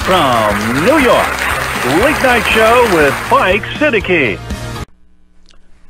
from New York, Late Night Show with Mike Siddiqui.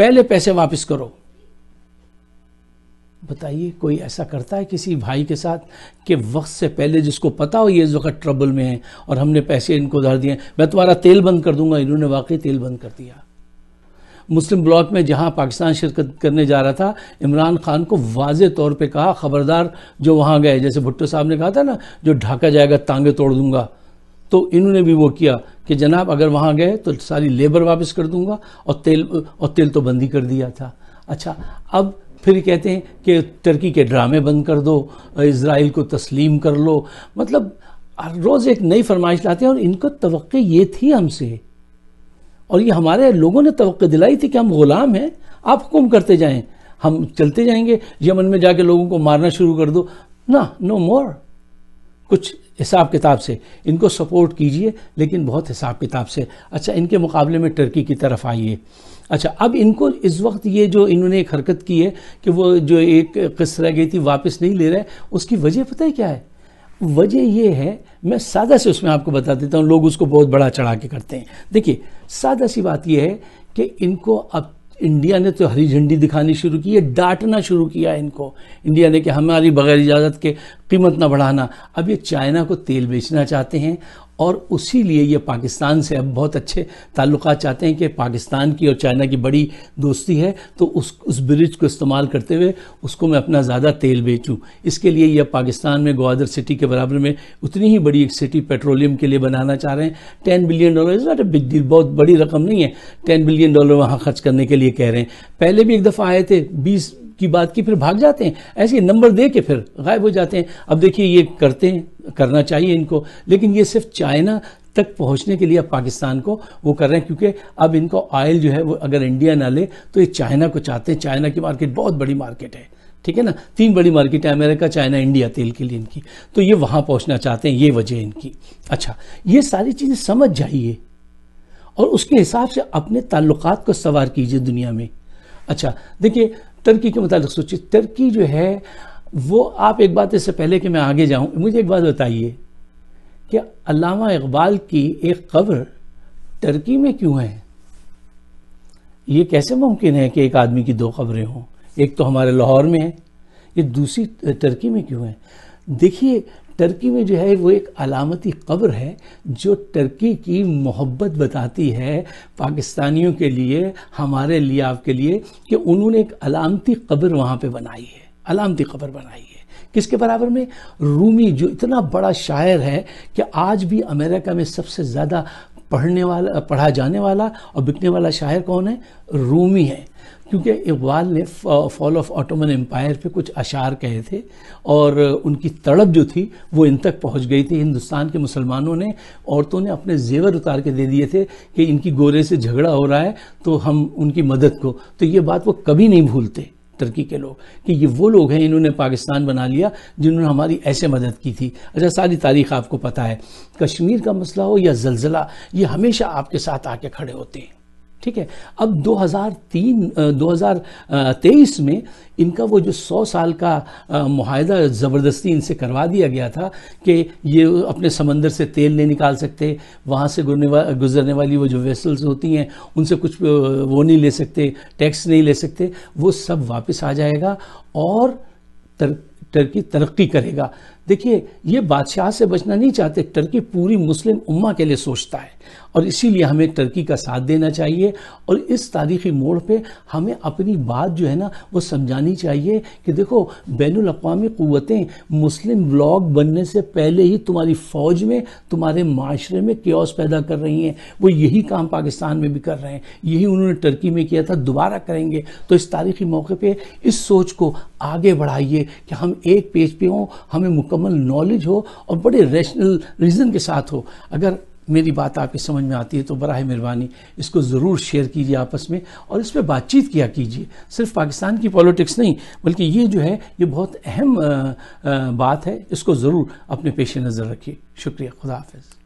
پہلے پیسے واپس کرو. بتائیے کوئی ایسا کرتا ہے کسی بھائی کے ساتھ کہ وقت سے پہلے، جس کو پتا ہو یہ اس وقت ٹربل میں ہے اور ہم نے پیسے ان کو ادھار دیے، میں تمہارا تیل بند کر دوں گا. انہوں نے واقعی تیل بند کر دیا. مسلم بلاک میں جہاں پاکستان شرکت کرنے جا رہا تھا، عمران خان کو واضح طور پہ کہا خبردار جو وہاں گئے، جیسے بھٹو صاحب نے کہا تھا نا جو ڈھاکا جائے گا ٹانگیں توڑ دوں گا، تو انہوں نے بھی وہ کیا کہ جناب اگر وہاں گئے تو ساری لیبر واپس کر دوں گا، اور تیل تو بند ہی کر دیا تھا. اچھا اب پھر کہتے ہیں کہ ترکی کے ڈرامے بند کر دو، اسرائیل کو تسلیم کر لو. مطلب روز ایک نئی فرمائش لاتے ہیں، اور ان کو توقع یہ تھی ہم سے، اور یہ ہمارے لوگوں نے توقع دلائی تھی کہ ہم غلام ہیں، آپ حکم کرتے جائیں، ہم چلتے جائیں گے. یمن میں جا کے لوگوں کو مارنا شروع کر دو، نو مور. کچھ حساب کتاب سے ان کو سپورٹ کیجئے، لیکن بہت حساب کتاب سے. اچھا ان کے مقابلے میں ٹرکی کی طرف آئیے. اچھا اب ان کو اس وقت یہ جو انہوں نے ایک حرکت کی ہے کہ وہ جو ایک قسط رہ گئی تھی واپس نہیں لے رہے، اس کی وجہ پتہ ہے کیا ہے؟ وجہ یہ ہے، میں سادہ سے اس میں آپ کو بتا دیتا ہوں، لوگ اس کو بہت بڑا چڑھا کے کرتے ہیں. دیکھیے سادہ سی بات یہ ہے کہ ان کو اب انڈیا نے تو ہری جھنڈی دکھانی شروع کی ہے، ڈانٹنا شروع کیا ان کو انڈیا نے کہ ہماری بغیر اجازت کے قیمت نہ بڑھانا. اب یہ چائنا کو تیل بیچنا چاہتے ہیں، اور اسی لیے یہ پاکستان سے اب بہت اچھے تعلقات چاہتے ہیں کہ پاکستان کی اور چائنا کی بڑی دوستی ہے، تو اس برج کو استعمال کرتے ہوئے اس کو میں اپنا زیادہ تیل بیچوں. اس کے لیے یہ پاکستان میں گوادر سٹی کے برابر میں اتنی ہی بڑی ایک سٹی پیٹرولیم کے لیے بنانا چاہ رہے ہیں. $10 billion is not a big deal, بہت بڑی رقم نہیں ہے. $10 بلین وہاں خرچ کرنے کے لیے کہہ رہے ہیں. پہلے بھی ایک دفعہ آئے تھے، 20 کی بات کی، پھر بھاگ جاتے ہیں، ایسے نمبر دے کے پھر غائب ہو جاتے ہیں. اب دیکھیے یہ کرتے ہیں، کرنا چاہیے ان کو، لیکن یہ صرف چائنا تک پہنچنے کے لیے اب پاکستان کو وہ کر رہے ہیں، کیونکہ اب ان کو آئل جو ہے وہ اگر انڈیا نہ لے تو یہ چائنا کو چاہتے ہیں. چائنا کی مارکیٹ بہت بڑی مارکیٹ ہے، ٹھیک ہے نا، 3 بڑی مارکیٹ ہے، امریکہ، چائنا، انڈیا تیل کے لیے ان کی، تو یہ وہاں پہنچنا چاہتے ہیں، یہ وجہ ان کی. اچھا یہ ساری چیزیں سمجھ جائیے اور اس کے حساب سے اپنے تعلقات کو سوار کیجئے دنیا میں. اچھا دیکھیے ترکی کے متعلق سوچیے، ترکی جو ہے وہ، آپ ایک بات اس سے پہلے کہ میں آگے جاؤں، مجھے ایک بات بتائیے کہ علامہ اقبال کی ایک قبر ترکی میں کیوں ہے؟ یہ کیسے ممکن ہے کہ ایک آدمی کی 2 قبریں ہوں؟ ایک تو ہمارے لاہور میں ہے، یہ دوسری ترکی میں کیوں ہے؟ دیکھیے ترکی میں جو ہے وہ ایک علامتی قبر ہے جو ترکی کی محبت بتاتی ہے پاکستانیوں کے لیے، ہمارے لیے، آپ کے لیے، کہ انہوں نے ایک علامتی قبر وہاں پہ بنائی ہے، علامتی قبر بنائی ہے. کس کے برابر میں؟ رومی، جو اتنا بڑا شاعر ہے کہ آج بھی امریکہ میں سب سے زیادہ پڑھا جانے والا اور بکنے والا شاعر کون ہے؟ رومی ہے. کیونکہ اقبال نے فال آف آٹومن امپائر پہ کچھ اشعار کہے تھے، اور ان کی تڑپ جو تھی وہ ان تک پہنچ گئی تھی. ہندوستان کے مسلمانوں نے، عورتوں نے اپنے زیور اتار کے دے دیے تھے کہ ان کی گورے سے جھگڑا ہو رہا ہے تو ہم ان کی مدد کو. تو یہ بات وہ کبھی نہیں بھولتے ترکی کے لوگ، کہ یہ وہ لوگ ہیں انہوں نے پاکستان بنا لیا جنہوں نے ہماری ایسے مدد کی تھی. اچھا ساری تاریخ آپ کو پتہ ہے، کشمیر کا مسئلہ ہو یا زلزلہ، یہ ہمیشہ آپ کے ساتھ آ کے کھڑے ہوتے ہیں، ٹھیک ہے. اب 2023 میں ان کا وہ جو 100 سال کا معاہدہ زبردستی ان سے کروا دیا گیا تھا کہ یہ اپنے سمندر سے تیل نہیں نکال سکتے، وہاں سے گزرنے والی وہ جو ویسلز ہوتی ہیں ان سے کچھ وہ نہیں لے سکتے، ٹیکس نہیں لے سکتے، وہ سب واپس آ جائے گا اور ترکی ترقی کرے گا. دیکھیے یہ بادشاہ سے بچنا نہیں چاہتے، ترکی پوری مسلم امہ کے لیے سوچتا ہے، اور اسی لیے ہمیں ترکی کا ساتھ دینا چاہیے. اور اس تاریخی موڑ پہ ہمیں اپنی بات جو ہے نا وہ سمجھانی چاہیے کہ دیکھو بین الاقوامی قوتیں مسلم بلاک بننے سے پہلے ہی تمہاری فوج میں، تمہارے معاشرے میں کیوس پیدا کر رہی ہیں. وہ یہی کام پاکستان میں بھی کر رہے ہیں، یہی انہوں نے ترکی میں کیا تھا، دوبارہ کریں گے. تو اس تاریخی موقع پہ اس سوچ کو آگے بڑھائیے کہ ہم ایک پیج پہ ہوں، ہمیں مکمل نالج ہو اور بڑے ریشنل ریزن کے ساتھ ہو. اگر میری بات آپ کی سمجھ میں آتی ہے تو براہ مہربانی اس کو ضرور شیئر کیجیے آپس میں، اور اس پہ بات چیت کیا کیجیے. صرف پاکستان کی پولیٹکس نہیں، بلکہ یہ جو ہے یہ بہت اہم بات ہے، اس کو ضرور اپنے پیش نظر رکھیے. شکریہ، خدا حافظ.